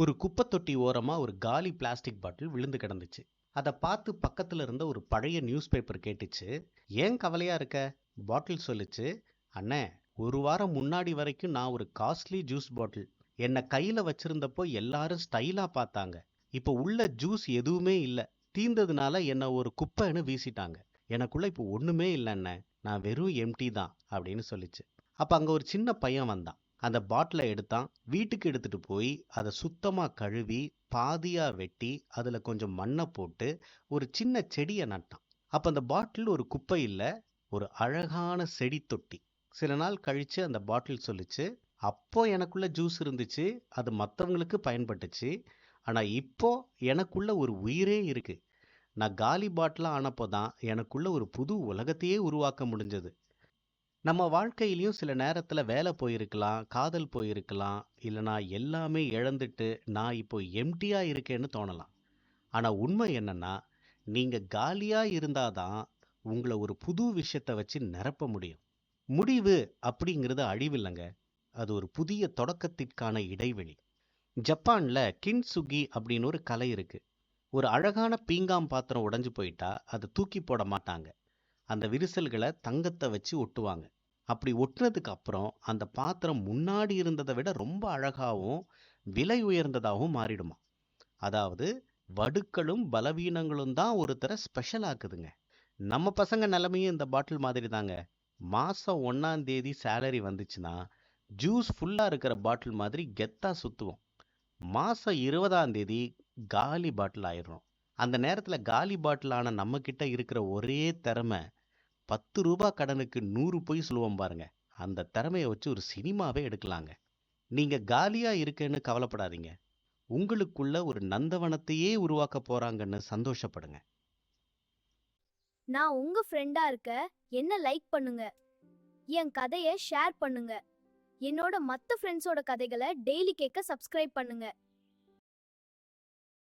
ஒரு குப்பை தொட்டி ஓரமா ஒரு காலி பிளாஸ்டிக் பாட்டில் விழுந்து கிடந்துச்சு. அதை பார்த்து பக்கத்துல இருந்த ஒரு பழைய நியூஸ் பேப்பர் கேட்டுச்சு. ஏன் கவலையா இருக்க? பாட்டில் சொல்லுச்சு. அண்ணே, ஒரு வாரம் முன்னாடி வரைக்கும் நான் ஒரு காஸ்ட்லி ஜூஸ் பாட்டில் என்னை கையில வச்சிருந்தப்போ எல்லாரும் ஸ்டைலா பார்த்தாங்க. இப்போ உள்ள ஜூஸ் எதுவுமே இல்லை. தீந்ததுனால என்னை ஒரு குப்பைன்னு வீசிட்டாங்க. எனக்குள்ள இப்போ ஒண்ணுமே இல்லைண்ணே, நான் வெறும் எம்டி தான் அப்படின்னு சொல்லிச்சு. அப்ப அங்க ஒரு சின்ன பையன் வந்தான். அந்த பாட்டிலை எடுத்தான். வீட்டுக்கு எடுத்துட்டு போய் அதை சுத்தமா கழுவி பாதியா வெட்டி அதுல கொஞ்சம் மண்ணை போட்டு ஒரு சின்ன செடியை நட்டான். அப்ப அந்த பாட்டில் ஒரு குப்பை இல்ல, ஒரு அழகான செடி தொட்டி. சில நாள் கழிச்சு அந்த பாட்டில் சொல்லுச்சு, அப்போ எனக்குள்ள ஜூஸ் இருந்துச்சு, அது மற்றவங்களுக்கு பயன்பட்டுச்சு. ஆனா இப்போ எனக்குள்ள ஒரு உயிரே இருக்கு. நான் காலி பாட்டிலா ஆனப்போதான் எனக்குள்ள ஒரு புது உலகத்தையே உருவாக்க முடிஞ்சது. நம்ம வாழ்க்கையிலயும் சில நேரத்துல வேலை போயிருக்கலாம், காதல் போயிருக்கலாம், இல்லனா எல்லாமே இழந்துட்டு நான் இப்போ எம்டியா இருக்கேன்னு தோணலாம். ஆனா உண்மை என்னன்னா, நீங்க காலியா இருந்தாதான் உங்களை ஒரு புது விஷயத்தை வச்சு நிரப்ப முடியும். முடிவு அப்படிங்கிறது அழிவில்லைங்க, அது ஒரு புதிய தொடக்கத்திற்கான இடைவெளி. ஜப்பான்ல கின்சுகி அப்படின்னு ஒரு கலை இருக்கு. ஒரு அழகான பீங்காம் பாத்திரம் உடைஞ்சு போயிட்டா அதை தூக்கி போட மாட்டாங்க. அந்த விரிசல்களை தங்கத்தை வச்சு ஒட்டுவாங்க. அப்படி ஒட்டுனதுக்கு அப்புறம் அந்த பாத்திரம் முன்னாடி இருந்ததை விட ரொம்ப அழகாவும் விலை உயர்ந்ததாகவும் மாறிடுமா. அதாவது வடுக்களும் பலவீனங்களும் தான் ஒருத்தரை ஸ்பெஷல் ஆக்குதுங்க. நம்ம பசங்க நிலைமையும் இந்த பாட்டில் மாதிரி தாங்க. மாசம் 1ஆம் தேதி சேலரி வந்துச்சுன்னா ஜூஸ் ஃபுல்லா இருக்கிற பாட்டில் மாதிரி கெத்தா சுத்துவோம். மாசம் 20ஆம் தேதி காலி பாட்டில் ஆயிடுறோம். அந்த நேரத்துல காலி பாட்டில் ஆன நம்ம கிட்ட இருக்கிற ஒரே திறமை 10 ரூபாய் கடனுக்கு 100 பொய் சொல்லுவோம் பாருங்க. அந்த திறமையை வச்சு ஒரு சினிமாவே எடுக்கலாங்க. நீங்க காலியா இருக்கேன்னு கவலைப்படாதீங்க. உங்களுக்குள்ள ஒரு நந்தவனத்தையே உருவாக்க போறாங்கன்னு சந்தோஷப்படுங்க. நான் உங்க ஃப்ரெண்டா இருக்க. என்ன லைக் பண்ணுங்க. என் கதையை ஷேர் பண்ணுங்க. என்னோட மத்த ஃப்ரெண்ட்ஸோட கதைகளை டெய்லி கேட்க சப்ஸ்கிரைப் பண்ணுங்க.